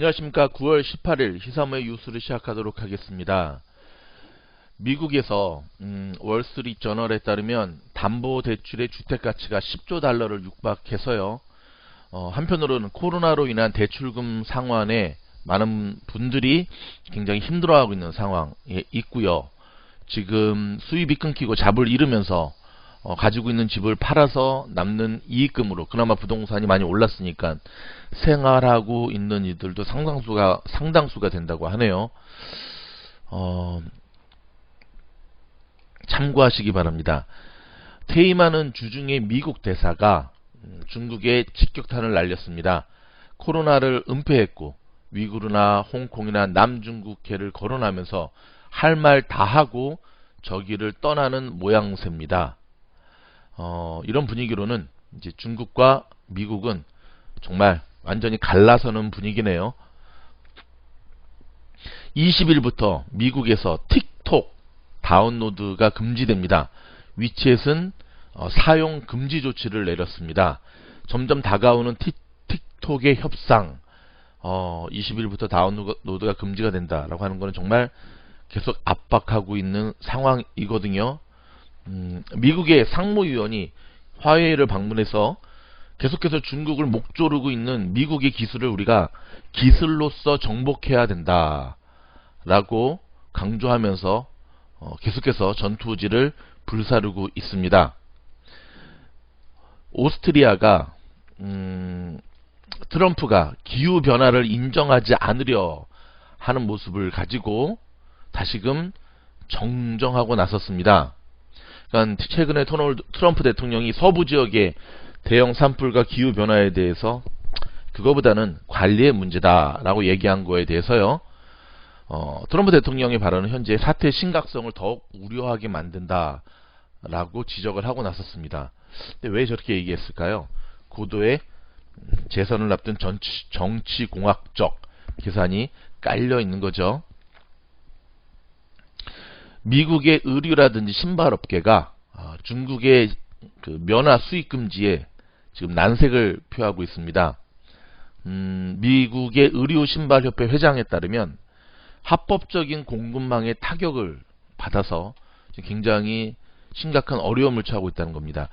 안녕하십니까. 9월 18일 희사모의 뉴스를 시작하도록 하겠습니다. 미국에서 월스트리트저널에 따르면 담보대출의 주택가치가 10조 달러를 육박해서요. 한편으로는 코로나로 인한 대출금 상환에 많은 분들이 굉장히 힘들어하고 있는 상황에 있고요. 지금 수입이 끊기고 잡을 잃으면서 가지고 있는 집을 팔아서 남는 이익금으로 그나마 부동산이 많이 올랐으니까 생활하고 있는 이들도 상당수가 된다고 하네요. 참고하시기 바랍니다. 퇴임하는 주중에 미국 대사가 중국에 직격탄을 날렸습니다. 코로나를 은폐했고 위구르나 홍콩이나 남중국해를 거론하면서 할 말 다 하고 저기를 떠나는 모양새입니다. 이런 분위기로는 이제 중국과 미국은 정말 완전히 갈라서는 분위기네요. 20일부터 미국에서 틱톡 다운로드가 금지됩니다. 위챗은 사용 금지 조치를 내렸습니다. 점점 다가오는 틱톡의 협상, 20일부터 다운로드가 금지가 된다라고 하는 것은 정말 계속 압박하고 있는 상황이거든요. 미국의 상무위원이 화웨이를 방문해서 계속해서 중국을 목조르고 있는 미국의 기술을 우리가 기술로서 정복해야 된다라고 강조하면서 계속해서 전투지를 불사르고 있습니다. 오스트리아가 트럼프가 기후변화를 인정하지 않으려 하는 모습을 가지고 다시금 정정하고 나섰습니다. 그러니까 최근에 트럼프 대통령이 서부 지역의 대형 산불과 기후변화에 대해서 그거보다는 관리의 문제다라고 얘기한 거에 대해서요. 트럼프 대통령의 발언은 현재 사태의 심각성을 더욱 우려하게 만든다라고 지적을 하고 나섰습니다. 근데 왜 저렇게 얘기했을까요? 고도의 재선을 앞둔 정치공학적 계산이 깔려 있는 거죠. 미국의 의류라든지 신발업계가 중국의 그 면화 수입 금지에 지금 난색을 표하고 있습니다. 미국의 의류 신발협회 회장에 따르면 합법적인 공급망의 타격을 받아서 굉장히 심각한 어려움을 처하고 있다는 겁니다.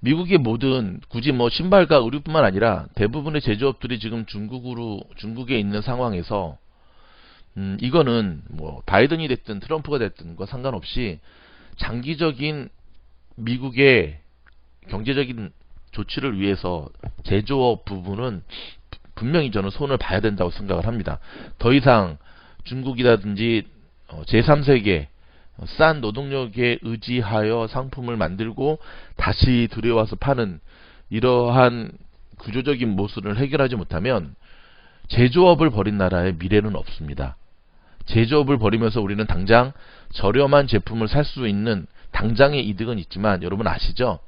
미국의 모든 굳이 신발과 의류뿐만 아니라 대부분의 제조업들이 지금 중국에 있는 상황에서 이거는 바이든이 됐든 트럼프가 됐든과 상관없이 장기적인 미국의 경제적인 조치를 위해서 제조업 부분은 분명히 저는 손을 봐야 된다고 생각을 합니다. 더 이상 중국이라든지 제3세계 싼 노동력에 의지하여 상품을 만들고 다시 들여와서 파는 이러한 구조적인 모순을 해결하지 못하면 제조업을 벌인 나라의 미래는 없습니다. 제조업을 벌이면서 우리는 당장 저렴한 제품을 살 수 있는 당장의 이득은 있지만 여러분 아시죠?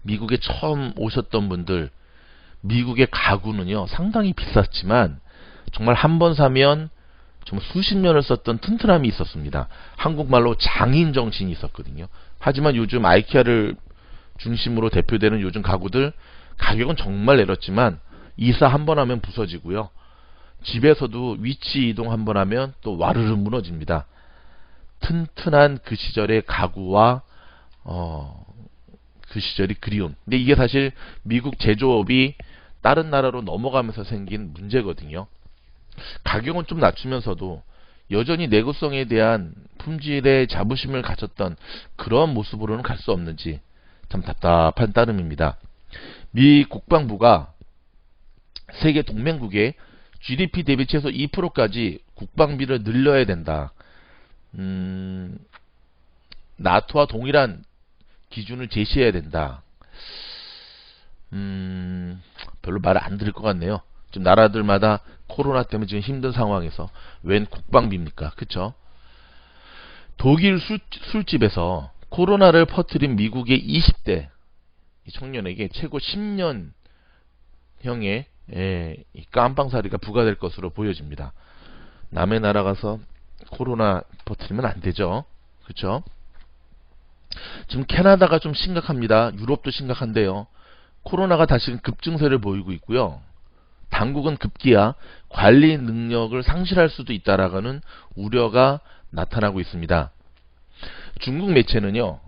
미국에 처음 오셨던 분들 미국의 가구는요 상당히 비쌌지만 정말 한 번 사면 정말 수십 년을 썼던 튼튼함이 있었습니다. 한국말로 장인 정신이 있었거든요. 하지만 요즘 아이케아를 중심으로 대표되는 요즘 가구들 가격은 정말 내렸지만 이사 한 번 하면 부서지고요. 집에서도 위치 이동 한 번 하면 또 와르르 무너집니다. 튼튼한 그 시절의 가구와 그 시절이 그리운. 근데 이게 사실 미국 제조업이 다른 나라로 넘어가면서 생긴 문제거든요. 가격은 좀 낮추면서도 여전히 내구성에 대한 품질의 자부심을 가졌던 그런 모습으로는 갈 수 없는지 참 답답한 따름입니다. 미 국방부가 세계 동맹국에 GDP 대비 최소 2%까지 국방비를 늘려야 된다. 나토와 동일한 기준을 제시해야 된다. 별로 말을 안 들을 것 같네요. 지금 나라들마다 코로나 때문에 지금 힘든 상황에서 웬 국방비입니까? 그쵸? 독일 술집에서 코로나를 퍼뜨린 미국의 20대 청년에게 최고 10년형의 깜빵살이가 부과될 것으로 보여집니다. 남의 나라 가서 코로나 퍼뜨리면 안 되죠. 그쵸? 지금 캐나다가 좀 심각합니다. 유럽도 심각한데요. 코로나가 다시 급증세를 보이고 있고요. 당국은 급기야 관리 능력을 상실할 수도 있다라는 우려가 나타나고 있습니다. 중국 매체는요,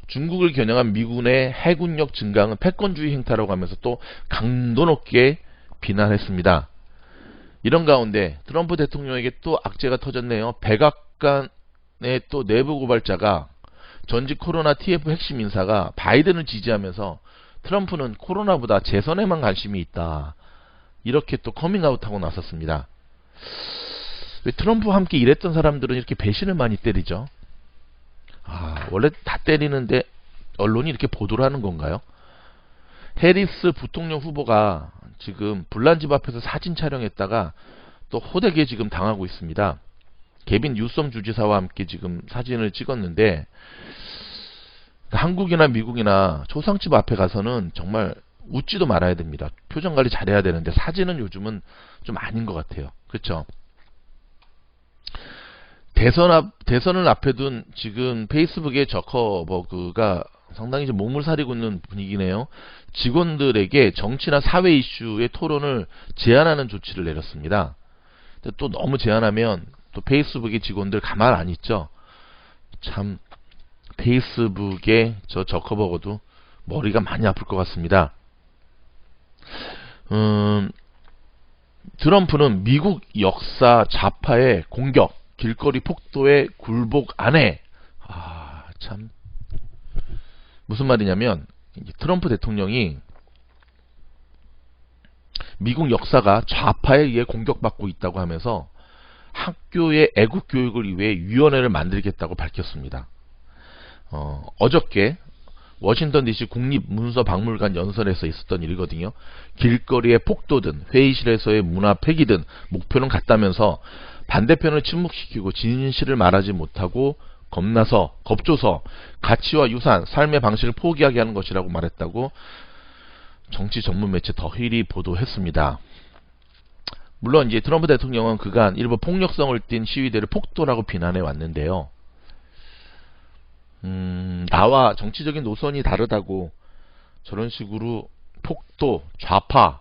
중국을 겨냥한 미군의 해군력 증강은 패권주의 행태라고 하면서 또 강도 높게 비난했습니다. 이런 가운데 트럼프 대통령에게 또 악재가 터졌네요. 백악관의 또 내부 고발자가 전직 코로나 TF 핵심 인사가 바이든을 지지하면서 트럼프는 코로나보다 재선에만 관심이 있다, 이렇게 또 커밍아웃하고 나섰습니다. 왜 트럼프와 함께 일했던 사람들은 이렇게 배신을 많이 때리죠? 원래 다 때리는데 언론이 이렇게 보도를 하는 건가요? 해리스 부통령 후보가 지금 불난 집 앞에서 사진 촬영했다가 또 호되게 지금 당하고 있습니다. 개빈 뉴섬 주지사와 함께 지금 사진을 찍었는데, 한국이나 미국이나 초상집 앞에 가서는 정말 웃지도 말아야 됩니다. 표정 관리 잘해야 되는데 사진은 요즘은 좀 아닌 것 같아요. 그렇죠? 대선을 앞에 둔 지금 페이스북의 저커버그가 상당히 좀 몸을 사리고 있는 분위기네요. 직원들에게 정치나 사회 이슈의 토론을 제한하는 조치를 내렸습니다. 근데 또 너무 제한하면 또 페이스북의 직원들 가만 안 있죠. 참 페이스북의 저 저커버거도 머리가 많이 아플 것 같습니다. 트럼프는 미국 역사 좌파의 공격, 길거리 폭도의 굴복 안해. 참 무슨 말이냐면, 트럼프 대통령이 미국 역사가 좌파에 의해 공격받고 있다고 하면서 학교의 애국 교육을 위해 위원회를 만들겠다고 밝혔습니다. 어저께 워싱턴 DC 국립문서박물관 연설에서 있었던 일이거든요. 길거리의 폭도든 회의실에서의 문화 폐기든 목표는 같다면서 반대편을 침묵시키고 진실을 말하지 못하고 겁줘서 가치와 유산, 삶의 방식을 포기하게 하는 것이라고 말했다고 정치 전문 매체 더 힐이 보도했습니다. 물론 이제 트럼프 대통령은 그간 일부 폭력성을 띤 시위대를 폭도라고 비난해 왔는데요. 나와 정치적인 노선이 다르다고 저런 식으로 폭도, 좌파,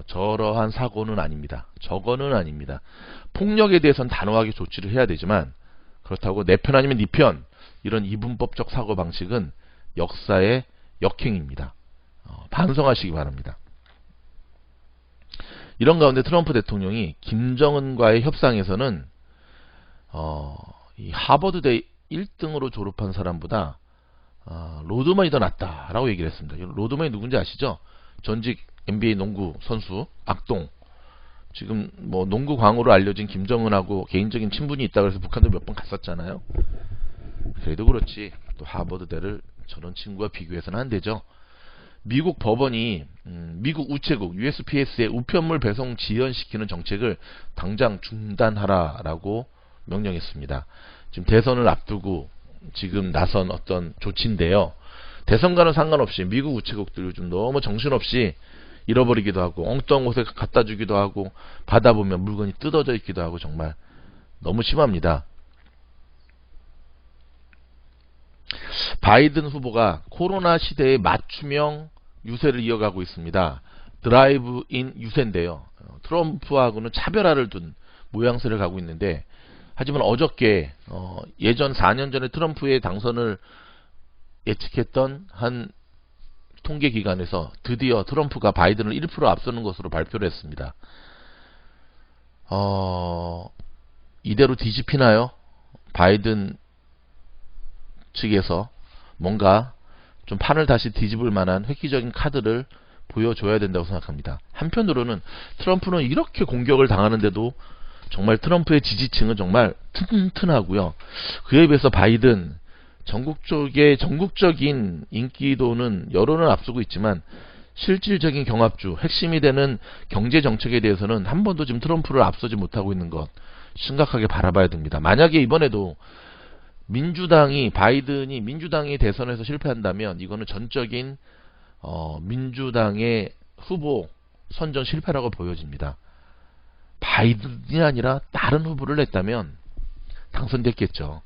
저러한 사고는 아닙니다. 저거는 아닙니다. 폭력에 대해서는 단호하게 조치를 해야 되지만, 그렇다고 내 편 아니면 네 편, 이런 이분법적 사고방식은 역사의 역행입니다. 반성하시기 바랍니다. 이런 가운데 트럼프 대통령이 김정은과의 협상에서는 이 하버드대 1등으로 졸업한 사람보다 로드먼이 더 낫다라고 얘기를 했습니다. 로드먼이 누군지 아시죠? 전직 NBA 농구 선수 악동. 지금 뭐 농구 광으로 알려진 김정은하고 개인적인 친분이 있다고 해서 북한도 몇 번 갔었잖아요. 그래도 그렇지 또 하버드대를 저런 친구와 비교해서는 안 되죠. 미국 법원이 미국 우체국 USPS의 우편물 배송 지연시키는 정책을 당장 중단하라라고 명령했습니다. 지금 대선을 앞두고 지금 나선 어떤 조치인데요. 대선과는 상관없이 미국 우체국들 요즘 너무 정신없이 잃어버리기도 하고 엉뚱한 곳에 갖다 주기도 하고 받아보면 물건이 뜯어져 있기도 하고 정말 너무 심합니다. 바이든 후보가 코로나 시대의 맞춤형 유세를 이어가고 있습니다. 드라이브인 유세인데요. 트럼프하고는 차별화를 둔 모양새를 가고 있는데, 하지만 어저께 예전 4년 전에 트럼프의 당선을 예측했던 한 통계기관에서 드디어 트럼프가 바이든을 1% 앞서는 것으로 발표를 했습니다. 이대로 뒤집히나요? 바이든 측에서 뭔가 좀 판을 다시 뒤집을 만한 획기적인 카드를 보여줘야 된다고 생각합니다. 한편으로는 트럼프는 이렇게 공격을 당하는데도 정말 트럼프의 지지층은 정말 튼튼하고요. 그에 비해서 바이든 전국적인 인기도는 여론을 앞서고 있지만 실질적인 경합주, 핵심이 되는 경제 정책에 대해서는 한 번도 지금 트럼프를 앞서지 못하고 있는 것 심각하게 바라봐야 됩니다. 만약에 이번에도 바이든이 민주당이 대선에서 실패한다면 이거는 전적인 민주당의 후보 선정 실패라고 보여집니다. 바이든이 아니라 다른 후보를 냈다면 당선됐겠죠.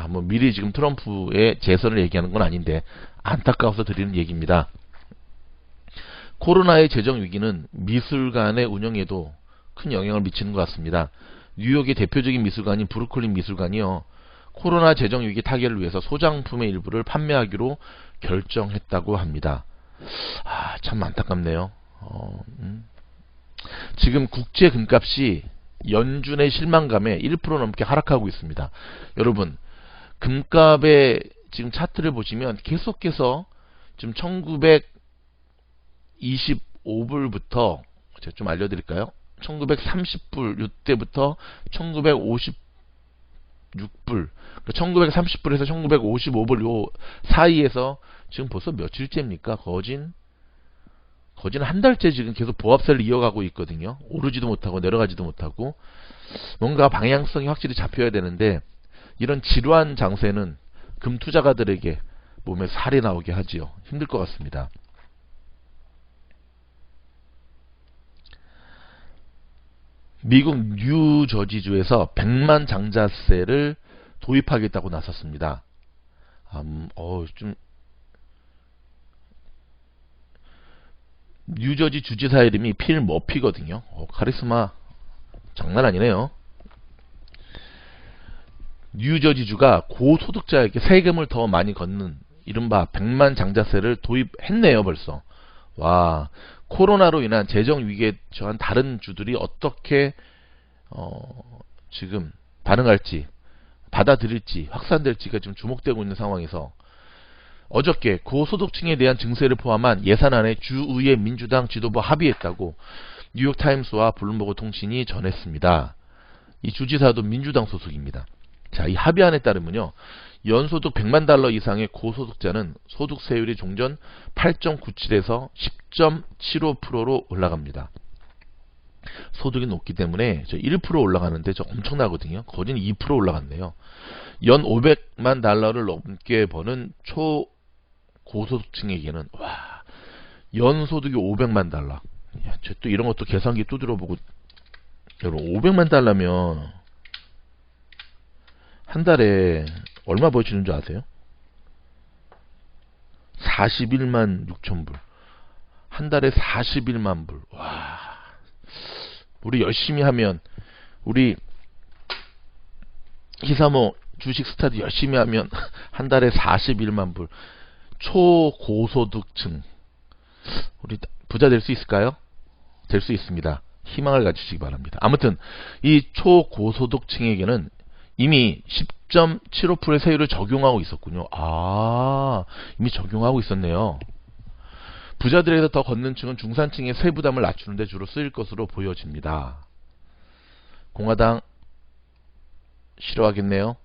뭐 미리 지금 트럼프의 재선을 얘기하는 건 아닌데 안타까워서 드리는 얘기입니다. 코로나의 재정 위기는 미술관의 운영에도 큰 영향을 미치는 것 같습니다. 뉴욕의 대표적인 미술관인 브루클린 미술관이요, 코로나 재정 위기 타개를 위해서 소장품의 일부를 판매하기로 결정했다고 합니다. 참 안타깝네요. 지금 국제 금값이 연준의 실망감에 1% 넘게 하락하고 있습니다. 여러분, 금값의 지금 차트를 보시면 계속해서 지금 1925불부터 제가 좀 알려드릴까요? 1930불 이때부터 1956불, 1930불에서 1955불 요 사이에서 지금 벌써 며칠째입니까? 거진 한 달째 지금 계속 보합세를 이어가고 있거든요. 오르지도 못하고 내려가지도 못하고. 뭔가 방향성이 확실히 잡혀야 되는데 이런 지루한 장세는 금 투자가들에게 몸에 살이 나오게 하지요. 힘들 것 같습니다. 미국 뉴저지주에서 100만 장자세를 도입하겠다고 나섰습니다. 뉴저지 주지사 이름이 필 머피거든요. 카리스마 장난 아니네요. 뉴저지주가 고소득자에게 세금을 더 많이 걷는 이른바 100만 장자세를 도입했네요, 벌써. 와, 코로나로 인한 재정 위기에 처한 다른 주들이 어떻게 지금 반응할지, 받아들일지, 확산될지가 지금 주목되고 있는 상황에서 어저께 고소득층에 대한 증세를 포함한 예산안에 주의회 민주당 지도부 합의했다고 뉴욕타임스와 블룸버그 통신이 전했습니다. 이 주지사도 민주당 소속입니다. 자, 이 합의안에 따르면요, 연소득 100만 달러 이상의 고소득자는 소득세율이 종전 8.97에서 10.75%로 올라갑니다. 소득이 높기 때문에 1% 올라가는데 엄청나거든요. 거진 2% 올라갔네요. 연 500만 달러를 넘게 버는 초고소득층에게는 연소득이 500만 달러. 또 이런 것도 계산기 두드려보고, 여러분 500만 달러면 한 달에 얼마 버시는 줄 아세요? 41만 6천 불. 한 달에 41만 불. 와, 우리 열심히 하면, 우리 히사모 주식 스타드 열심히 하면 한 달에 41만 불. 초고소득층, 우리 부자 될 수 있을까요? 될 수 있습니다. 희망을 가지시기 바랍니다. 아무튼 이 초고소득층에게는 이미 10.75%의 세율을 적용하고 있었군요. 이미 적용하고 있었네요. 부자들에서 더 걷는 층은 중산층의 세부담을 낮추는 데 주로 쓰일 것으로 보여집니다. 공화당 싫어하겠네요.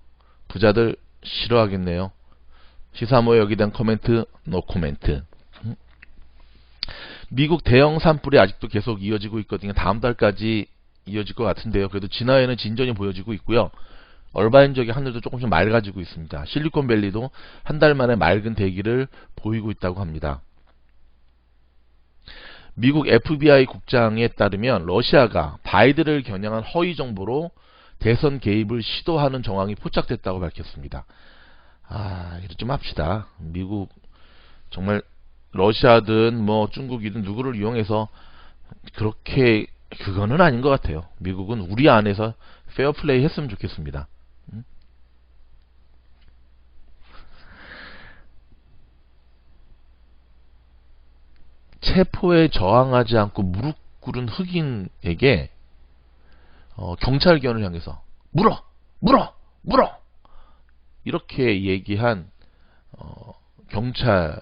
부자들 싫어하겠네요. 시사모에 여기에 대한 코멘트, 노 코멘트. 미국 대형 산불이 아직도 계속 이어지고 있거든요. 다음 달까지 이어질 것 같은데요. 그래도 진화에는 진전이 보여지고 있고요. 얼바인 지역의 하늘도 조금씩 맑아지고 있습니다. 실리콘밸리도 한 달 만에 맑은 대기를 보이고 있다고 합니다. 미국 FBI 국장에 따르면 러시아가 바이든을 겨냥한 허위 정보로 대선 개입을 시도하는 정황이 포착됐다고 밝혔습니다. 이거 좀 합시다. 미국 정말 러시아든 뭐 중국이든 누구를 이용해서 그렇게, 그거는 아닌 것 같아요. 미국은 우리 안에서 페어플레이 했으면 좋겠습니다. 체포에 저항하지 않고 무릎 꿇은 흑인에게 경찰견을 향해서 물어 이렇게 얘기한 경찰이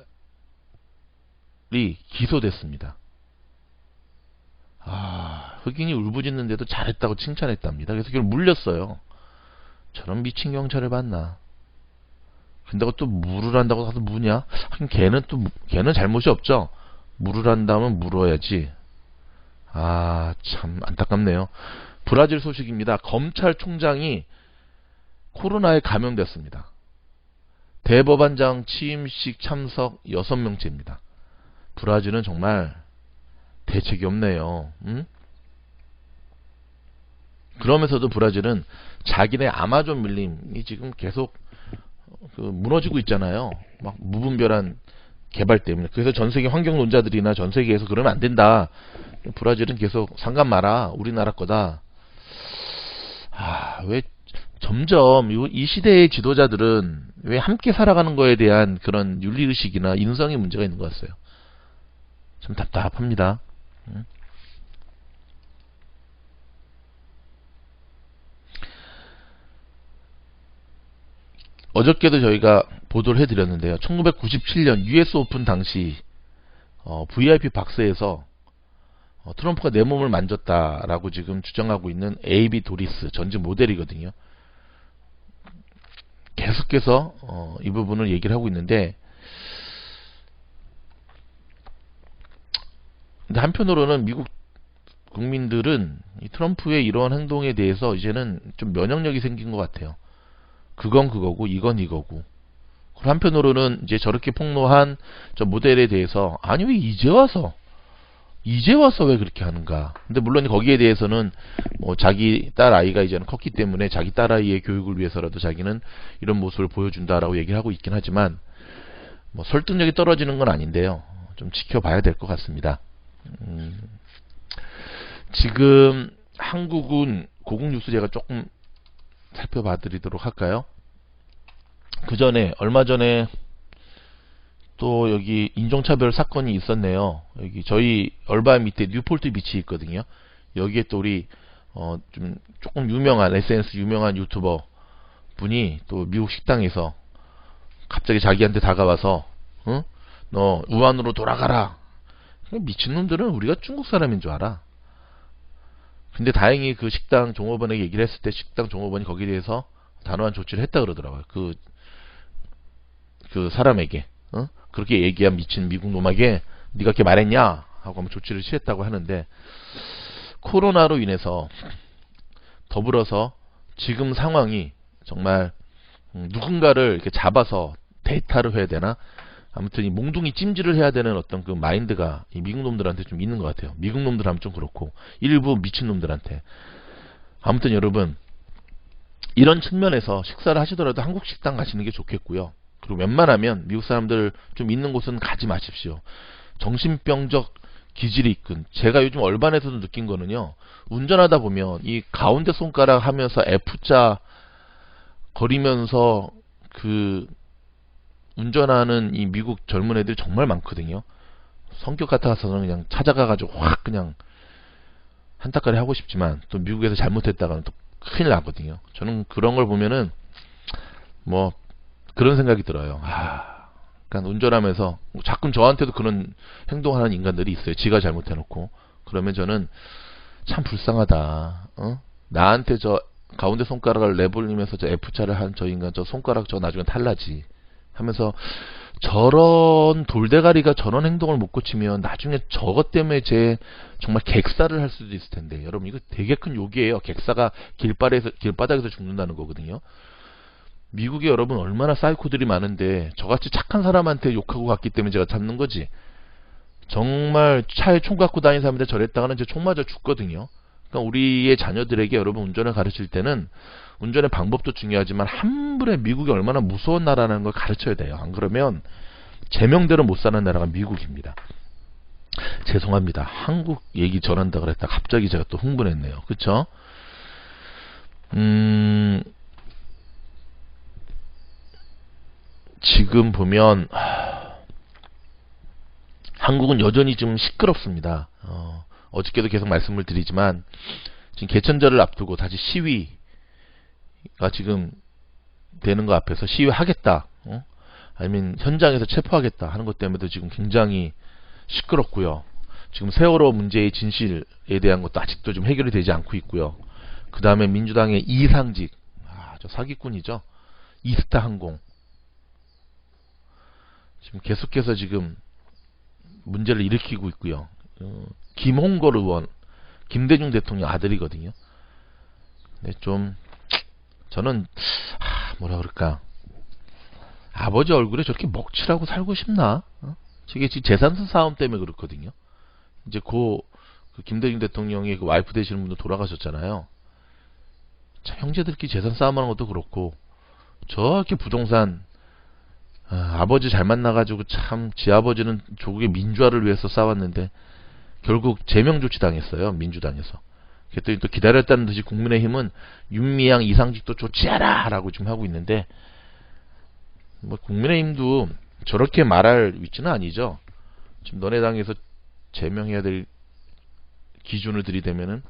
기소됐습니다. 흑인이 울부짖는데도 잘했다고 칭찬했답니다. 그래서 그걸 물렸어요. 저런 미친 경찰을 봤나. 근데 또 물으란다고 가서 무냐? 걔는 잘못이 없죠. 물으란다면 물어야지. 참 안타깝네요. 브라질 소식입니다. 검찰총장이 코로나에 감염됐습니다. 대법원장 취임식 참석 6명째입니다. 브라질은 정말 대책이 없네요. 그러면서도 브라질은 자기네 아마존 밀림이 지금 계속 무너지고 있잖아요. 막 무분별한 개발 때문에. 그래서 전 세계 환경론자들이나 전 세계에서 그러면 안 된다. 브라질은 계속 상관 마라. 우리나라 거다. 왜 점점 이 시대의 지도자들은 왜 함께 살아가는 거에 대한 그런 윤리의식이나 인성의 문제가 있는 것 같아요. 좀 답답합니다. 어저께도 저희가 보도를 해드렸는데요. 1997년 US 오픈 당시 VIP 박스에서 트럼프가 내 몸을 만졌다라고 지금 주장하고 있는 에이비 도리스 전직 모델이거든요. 계속해서 이 부분을 얘기를 하고 있는데, 근데 한편으로는 미국 국민들은 이 트럼프의 이러한 행동에 대해서 이제는 좀 면역력이 생긴 것 같아요. 그건 그거고 이건 이거고. 한편으로는 이제 저렇게 폭로한 저 모델에 대해서 아니 왜 이제 와서 왜 그렇게 하는가. 근데 물론 거기에 대해서는 자기 딸 아이가 이제는 컸기 때문에 자기 딸 아이의 교육을 위해서라도 자기는 이런 모습을 보여준다라고 얘기를 하고 있긴 하지만 설득력이 떨어지는 건 아닌데요. 좀 지켜봐야 될 것 같습니다. 지금 한국은 고국 뉴스 제가 조금 살펴봐 드리도록 할까요? 얼마 전에 또 여기 인종차별 사건이 있었네요. 여기 저희 얼바 밑에 뉴폴트 비치 있거든요. 여기에 또 우리 좀 조금 유명한 SNS 유명한 유튜버 분이 또 미국 식당에서 갑자기 자기한테 다가와서 너 우한으로 돌아가라. 미친놈들은 우리가 중국 사람인 줄 알아. 근데 다행히 그 식당 종업원에게 얘기를 했을 때 식당 종업원이 거기에 대해서 단호한 조치를 했다 그러더라고요. 그 사람에게 그렇게 얘기한 미친 미국 놈에게 네가 그렇게 말했냐 하고 하면 조치를 취했다고 하는데, 코로나로 인해서 더불어서 지금 상황이 정말 누군가를 이렇게 잡아서 데이터를 해야 되나, 아무튼 이 몽둥이 찜질을 해야 되는 어떤 그 마인드가 이 미국 놈들한테 좀 있는 것 같아요. 미국 놈들 하면 좀 그렇고 일부 미친 놈들한테. 아무튼 여러분, 이런 측면에서 식사를 하시더라도 한국 식당 가시는 게 좋겠고요. 그리고 웬만하면 미국 사람들 좀 있는 곳은 가지 마십시오. 정신병적 기질이 있군. 제가 요즘 얼반에서도 느낀 거는요, 운전하다 보면 이 가운데 손가락 하면서 F자 거리면서 운전하는 이 미국 젊은 애들이 정말 많거든요. 성격 같아서는 그냥 찾아가가지고 확 그냥 한타까리 하고 싶지만 또 미국에서 잘못했다가는 또 큰일 나거든요. 저는 그런 걸 보면은 그런 생각이 들어요. 그러니까 운전하면서 가끔 저한테도 그런 행동하는 인간들이 있어요. 지가 잘못해놓고. 그러면 저는 참 불쌍하다. 나한테 저 가운데 손가락을 내벌리면서 저 F자를 한 저 인간 저 손가락 저 나중에 탈라지 하면서, 저런 돌대가리가 저런 행동을 못 고치면 나중에 저것 때문에 정말 객사를 할 수도 있을 텐데. 여러분, 이거 되게 큰 욕이에요. 객사가 길바닥에서 죽는다는 거거든요. 미국에 여러분 얼마나 사이코들이 많은데 저같이 착한 사람한테 욕하고 갔기 때문에 제가 잡는 거지. 정말 차에 총 갖고 다니는 사람한테 저랬다가는 제 총 맞아 죽거든요. 그러니까 우리의 자녀들에게 여러분 운전을 가르칠 때는 운전의 방법도 중요하지만 한물에 미국이 얼마나 무서운 나라라는 걸 가르쳐야 돼요. 안 그러면 제명대로 못 사는 나라가 미국입니다. 죄송합니다. 한국 얘기 전한다 그랬다 갑자기 제가 또 흥분했네요. 그쵸? 지금 보면 한국은 여전히 좀 시끄럽습니다. 어저께도 계속 말씀을 드리지만 지금 개천절을 앞두고 다시 시위가 지금 되는 거 앞에서 시위하겠다, 아니면 현장에서 체포하겠다 하는 것 때문에도 지금 굉장히 시끄럽고요. 지금 세월호 문제의 진실에 대한 것도 아직도 좀 해결이 되지 않고 있고요. 그 다음에 민주당의 이상직, 저 사기꾼이죠. 이스타 항공. 지금 계속해서 지금 문제를 일으키고 있고요. 김홍걸 의원, 김대중 대통령 아들이거든요. 근데 저는 뭐라 그럴까, 아버지 얼굴에 저렇게 먹칠하고 살고 싶나? 저게 지금 재산수 싸움 때문에 그렇거든요. 이제 그 김대중 대통령의 그 와이프 되시는 분도 돌아가셨잖아요. 참 형제들끼리 재산 싸움하는 것도 그렇고 저렇게 부동산 아버지 잘 만나가지고 참 지 아버지는 조국의 민주화를 위해서 싸웠는데 결국 제명 조치 당했어요. 민주당에서. 그랬더니 또 기다렸다는 듯이 국민의힘은 윤미향 이상직도 조치하라 라고 지금 하고 있는데 뭐 국민의힘도 저렇게 말할 위치는 아니죠. 지금 너네 당에서 제명해야 될 기준을 들이대면은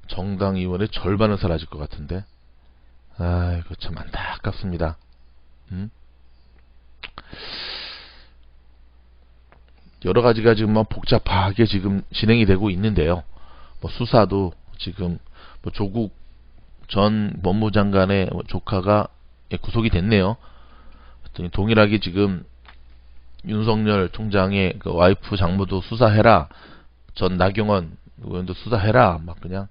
정당 의원의 절반은 사라질 것 같은데 아이고 참 안타깝습니다. 여러 가지가 지금 막 복잡하게 지금 진행이 되고 있는데요. 뭐 수사도 지금 뭐 조국 전 법무장관의 조카가 구속이 됐네요. 동일하게 지금 윤석열 총장의 그 와이프 장모도 수사해라. 전 나경원 의원도 수사해라. 막 그냥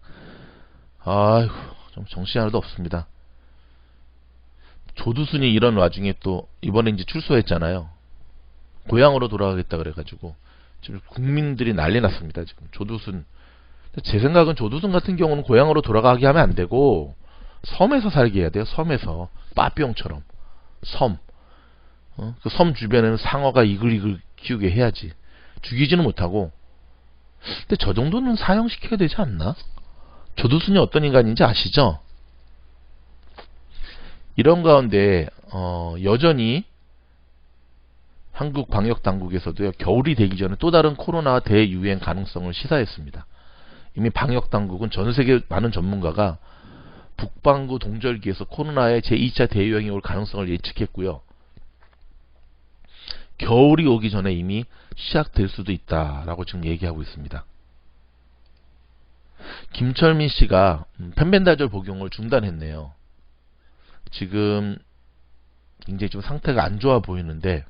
아이고 좀 정신이 하나도 없습니다. 조두순이 이런 와중에 또 이번에 이제 출소했잖아요. 고향으로 돌아가겠다 그래가지고 지금 국민들이 난리 났습니다. 지금 조두순 제 생각은 조두순 같은 경우는 고향으로 돌아가게 하면 안 되고 섬에서 살게 해야 돼요. 섬에서 빠삐용처럼 섬. 그 섬 주변에는 상어가 이글이글 키우게 해야지. 죽이지는 못하고. 근데 저 정도는 사형시켜야 되지 않나? 조두순이 어떤 인간인지 아시죠? 이런 가운데 여전히 한국 방역당국에서도요. 겨울이 되기 전에 또 다른 코로나 대유행 가능성을 시사했습니다. 이미 방역당국은 전세계 많은 전문가가 북반구 동절기에서 코로나의 제2차 대유행이 올 가능성을 예측했고요. 겨울이 오기 전에 이미 시작될 수도 있다라고 지금 얘기하고 있습니다. 김철민 씨가 펜벤다졸 복용을 중단했네요. 지금 굉장히 좀 상태가 안 좋아 보이는데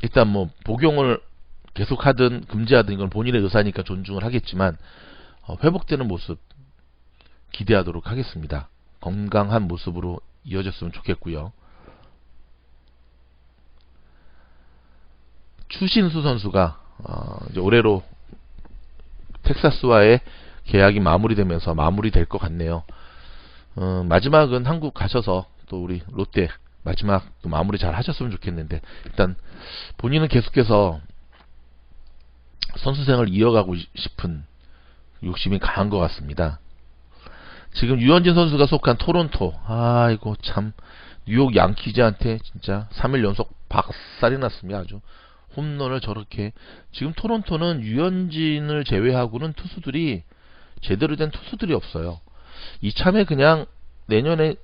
일단 뭐 복용을 계속하든 금지하든 이건 본인의 의사니까 존중을 하겠지만 회복되는 모습 기대하도록 하겠습니다. 건강한 모습으로 이어졌으면 좋겠고요. 추신수 선수가 이제 올해로 텍사스와의 계약이 마무리되면서 마무리될 것 같네요. 마지막은 한국 가셔서 또 우리 롯데 마지막 또 마무리 잘 하셨으면 좋겠는데 일단 본인은 계속해서 선수생을 이어가고 싶은 욕심이 강한 것 같습니다. 지금 유현진 선수가 속한 토론토 아이고 참 뉴욕 양키즈한테 진짜 3일 연속 박살이 났습니다. 아주 홈런을 저렇게 지금 토론토는 유현진을 제외하고는 투수들이 제대로 된 투수들이 없어요. 이참에 그냥 내년에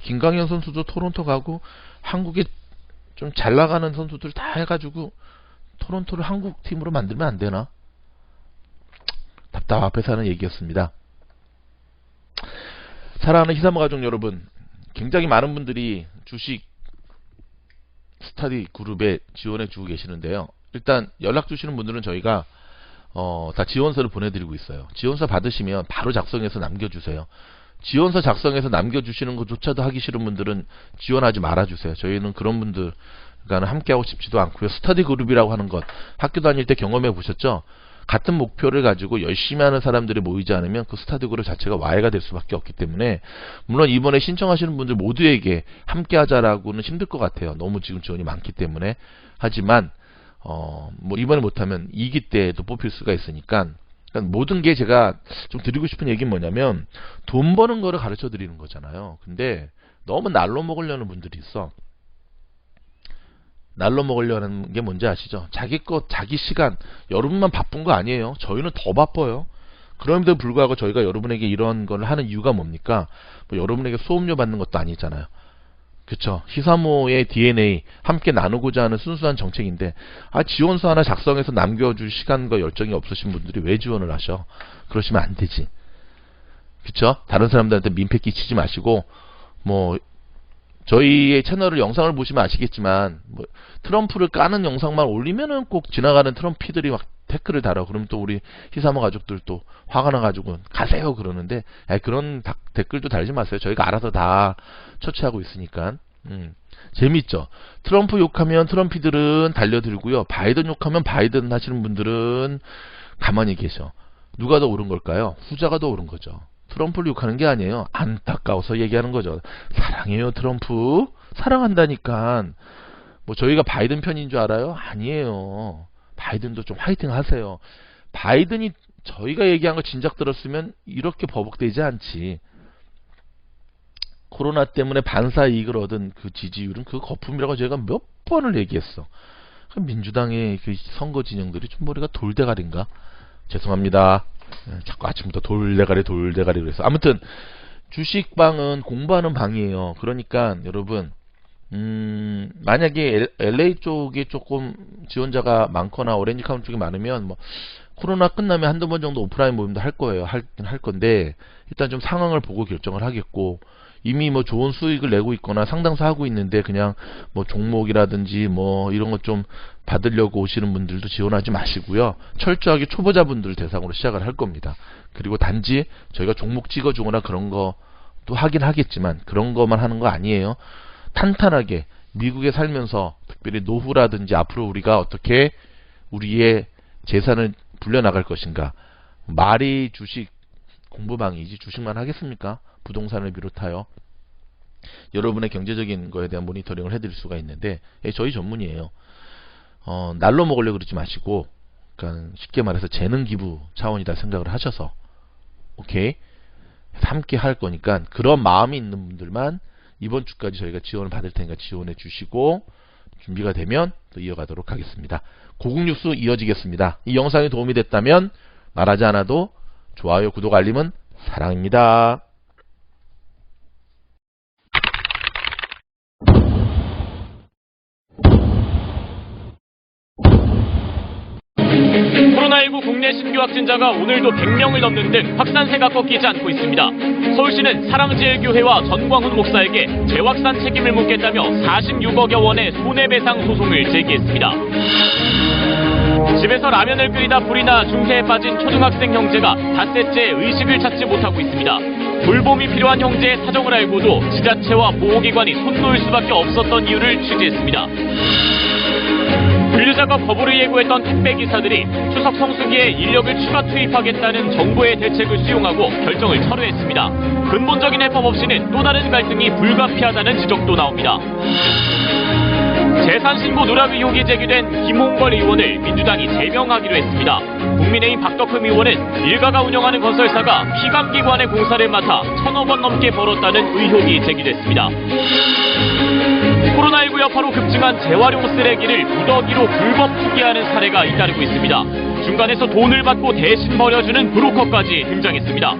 김강현 선수도 토론토 가고 한국에 좀 잘 나가는 선수들 다 해가지고 토론토를 한국 팀으로 만들면 안 되나? 답답해서 하는 얘기였습니다. 사랑하는 히사모 가족 여러분, 굉장히 많은 분들이 주식 스터디 그룹에 지원해 주고 계시는데요. 일단 연락 주시는 분들은 저희가 다 지원서를 보내드리고 있어요. 지원서 받으시면 바로 작성해서 남겨주세요. 지원서 작성해서 남겨주시는 것조차도 하기 싫은 분들은 지원하지 말아주세요. 저희는 그런 분들과는 함께하고 싶지도 않고요. 스터디 그룹이라고 하는 것 학교 다닐 때 경험해 보셨죠? 같은 목표를 가지고 열심히 하는 사람들이 모이지 않으면 그 스터디 그룹 자체가 와해가 될 수밖에 없기 때문에 물론 이번에 신청하시는 분들 모두에게 함께하자라고는 힘들 것 같아요. 너무 지금 지원이 많기 때문에. 하지만 뭐 이번에 못하면 2기 때도 뽑힐 수가 있으니까 그러니까 모든 게 제가 좀 드리고 싶은 얘기는 뭐냐면 돈 버는 거를 가르쳐 드리는 거잖아요. 근데 너무 날로 먹으려는 분들이 있어. 날로 먹으려는 게 뭔지 아시죠? 자기 것, 자기 시간, 여러분만 바쁜 거 아니에요. 저희는 더 바빠요. 그럼에도 불구하고 저희가 여러분에게 이런 걸 하는 이유가 뭡니까? 뭐 여러분에게 소음료 받는 것도 아니잖아요. 그쵸? 히사모의 DNA 함께 나누고자 하는 순수한 정책인데 지원서 하나 작성해서 남겨줄 시간과 열정이 없으신 분들이 왜 지원을 하셔? 그러시면 안 되지. 그쵸? 다른 사람들한테 민폐 끼치지 마시고 뭐 저희의 채널을 영상을 보시면 아시겠지만 뭐 트럼프를 까는 영상만 올리면은 꼭 지나가는 트럼피들이 막 댓글을 달아. 그럼 또 우리 히사모 가족들 또 화가 나가지고 가세요 그러는데 그런 댓글도 달지 마세요. 저희가 알아서 다 처치하고 있으니까. 재밌죠. 트럼프 욕하면 트럼피들은 달려들고요. 바이든 욕하면 바이든 하시는 분들은 가만히 계셔. 누가 더 옳은 걸까요? 후자가 더 옳은 거죠. 트럼프를 욕하는 게 아니에요. 안타까워서 얘기하는 거죠. 사랑해요, 트럼프. 사랑한다니까. 뭐 저희가 바이든 편인 줄 알아요? 아니에요. 바이든도 좀 화이팅 하세요. 바이든이 저희가 얘기한 거 진작 들었으면 이렇게 버벅대지 않지. 코로나 때문에 반사 이익을 얻은 그 지지율은 그 거품이라고 제가 몇 번을 얘기했어. 민주당의 그 선거 진영들이 좀 머리가 돌대가리인가? 죄송합니다. 자꾸 아침부터 돌대가리 그래서. 아무튼 주식방은 공부하는 방이에요. 그러니까 여러분 만약에 LA 쪽에 조금 지원자가 많거나 오렌지 카운티 쪽이 많으면 뭐 코로나 끝나면 한두 번 정도 오프라인 모임도 할 거예요. 할 건데 일단 좀 상황을 보고 결정을 하겠고, 이미 뭐 좋은 수익을 내고 있거나 상당수 하고 있는데 그냥 뭐 종목이라든지 뭐 이런 것 좀 받으려고 오시는 분들도 지원하지 마시고요. 철저하게 초보자분들 대상으로 시작을 할 겁니다. 그리고 단지 저희가 종목 찍어주거나 그런 것도 하긴 하겠지만 그런 것만 하는 거 아니에요. 탄탄하게 미국에 살면서 특별히 노후라든지 앞으로 우리가 어떻게 우리의 재산을 불려나갈 것인가. 말이 주식 공부방이지 주식만 하겠습니까? 부동산을 비롯하여 여러분의 경제적인 거에 대한 모니터링을 해드릴 수가 있는데 저희 전문이에요. 날로 먹으려고 그러지 마시고, 그러니까 쉽게 말해서 재능 기부 차원이다 생각을 하셔서 오케이 함께 할 거니까 그런 마음이 있는 분들만 이번 주까지 저희가 지원을 받을 테니까 지원해 주시고, 준비가 되면 또 이어가도록 하겠습니다. 고국 뉴스 이어지겠습니다. 이 영상이 도움이 됐다면 말하지 않아도 좋아요, 구독, 알림은 사랑입니다. 코로나19 국내 신규 확진자가 오늘도 100명을 넘는 등 확산세가 꺾이지 않고 있습니다. 서울시는 사랑제일교회와 전광훈 목사에게 재확산 책임을 묻겠다며 46억여 원의 손해배상 소송을 제기했습니다. 집에서 라면을 끓이다 불이 나 중태에 빠진 초등학생 형제가 닷새째 의식을 찾지 못하고 있습니다. 돌봄이 필요한 형제의 사정을 알고도 지자체와 보호기관이 손 놓을 수밖에 없었던 이유를 취재했습니다. 분류작업 거부를 예고했던 택배기사들이 추석 성수기에 인력을 추가 투입하겠다는 정부의 대책을 수용하고 결정을 철회했습니다. 근본적인 해법 없이는 또 다른 갈등이 불가피하다는 지적도 나옵니다. 재산신고 누락 의혹이 제기된 김홍걸 의원을 민주당이 제명하기로 했습니다. 국민의힘 박덕흠 의원은 일가가 운영하는 건설사가 피감기관의 공사를 맡아 1,000억 원 넘게 벌었다는 의혹이 제기됐습니다. 코로나19 여파로 급증한 재활용 쓰레기를 무더기로 불법 투기하는 사례가 잇따르고 있습니다. 중간에서 돈을 받고 대신 버려주는 브로커까지 등장했습니다.